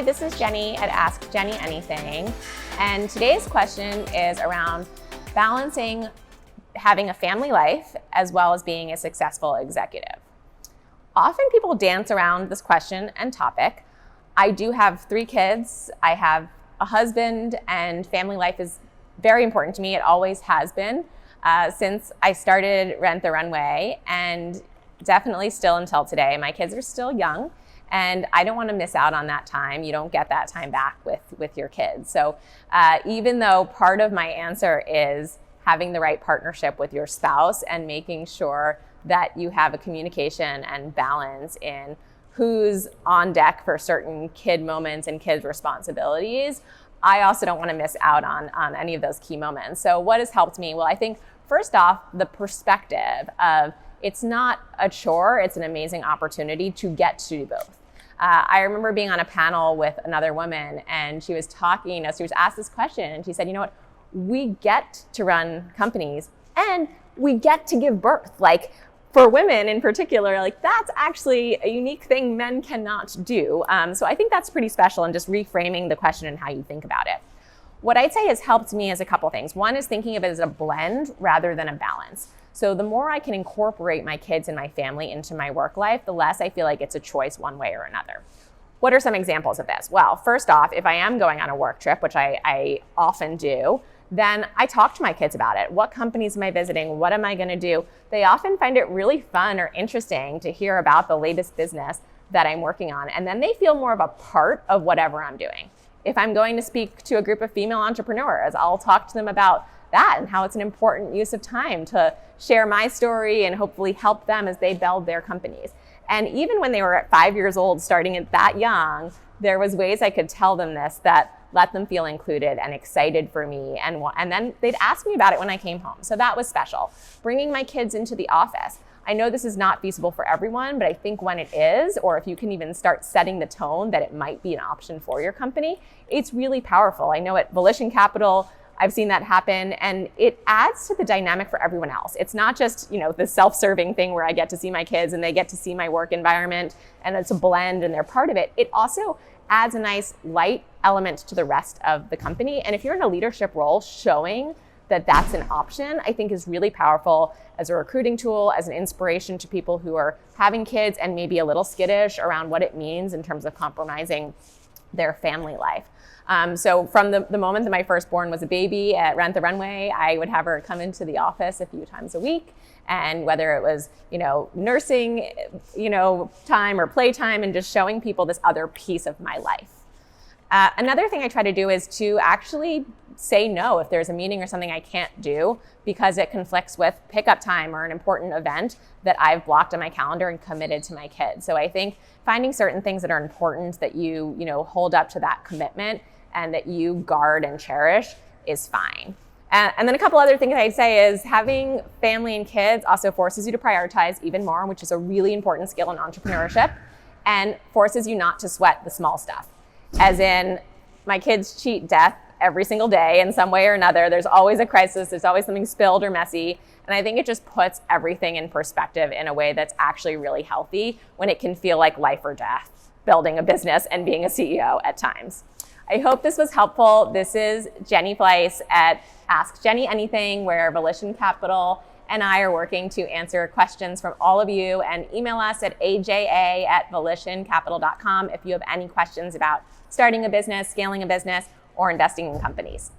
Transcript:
Hi, this is Jenny at Ask Jenny Anything, and today's question is around balancing having a family life as well as being a successful executive. Often people dance around this question and topic. I do have 3 kids, I have a husband, and family life is very important to me. It always has been since I started Rent the Runway, and definitely still until today. My kids are still young, and I don't want to miss out on that time. You don't get that time back with your kids. So even though part of my answer is having the right partnership with your spouse and making sure that you have a communication and balance in who's on deck for certain kid moments and kids responsibilities, I also don't want to miss out on any of those key moments. So what has helped me? Well, I think first off, the perspective of it's not a chore, it's an amazing opportunity to get to do both. I remember being on a panel with another woman, and she was talking, she was asked this question, and she said, you know what, we get to run companies and we get to give birth. Like, for women in particular, like, that's actually a unique thing men cannot do. So I think that's pretty special, and just reframing the question and how you think about it. What I'd say has helped me is a couple things. One is thinking of it as a blend rather than a balance. So the more I can incorporate my kids and my family into my work life, the less I feel like it's a choice one way or another. What are some examples of this? Well, first off, if I am going on a work trip, which I often do, then I talk to my kids about it. What companies am I visiting? What am I going to do? They often find it really fun or interesting to hear about the latest business that I'm working on. And then they feel more of a part of whatever I'm doing. If I'm going to speak to a group of female entrepreneurs, I'll talk to them about that and how it's an important use of time to share my story and hopefully help them as they build their companies. And even when they were at 5 years old, starting at that young, there was ways I could tell them this that let them feel included and excited for me. And then they'd ask me about it when I came home. So that was special. Bringing my kids into the office. I know this is not feasible for everyone, but I think when it is, or if you can even start setting the tone that it might be an option for your company, it's really powerful. I know at Volition Capital, I've seen that happen, and it adds to the dynamic for everyone else. It's not just, the self-serving thing where I get to see my kids and they get to see my work environment and it's a blend and they're part of it. It also adds a nice light element to the rest of the company. And if you're in a leadership role, showing that that's an option, I think is really powerful as a recruiting tool, as an inspiration to people who are having kids and maybe a little skittish around what it means in terms of compromising their family life. So from the moment that my firstborn was a baby at Rent the Runway, I would have her come into the office a few times a week. And whether it was, nursing, time or playtime, and just showing people this other piece of my life. Another thing I try to do is to actually say no if there's a meeting or something I can't do because it conflicts with pickup time or an important event that I've blocked on my calendar and committed to my kids. So I think finding certain things that are important that you hold up to that commitment and that you guard and cherish is fine. And then a couple other things I'd say is having family and kids also forces you to prioritize even more, which is a really important skill in entrepreneurship, and forces you not to sweat the small stuff. As in, my kids cheat death every single day in some way or another. There's always a crisis. There's always something spilled or messy. And I think it just puts everything in perspective in a way that's actually really healthy when it can feel like life or death, building a business and being a CEO at times. I hope this was helpful. This is Jenny Fleiss at Ask Jenny Anything, where Volition Capital and I are working to answer questions from all of you, and email us at aja@volitioncapital.com if you have any questions about starting a business, scaling a business, or investing in companies.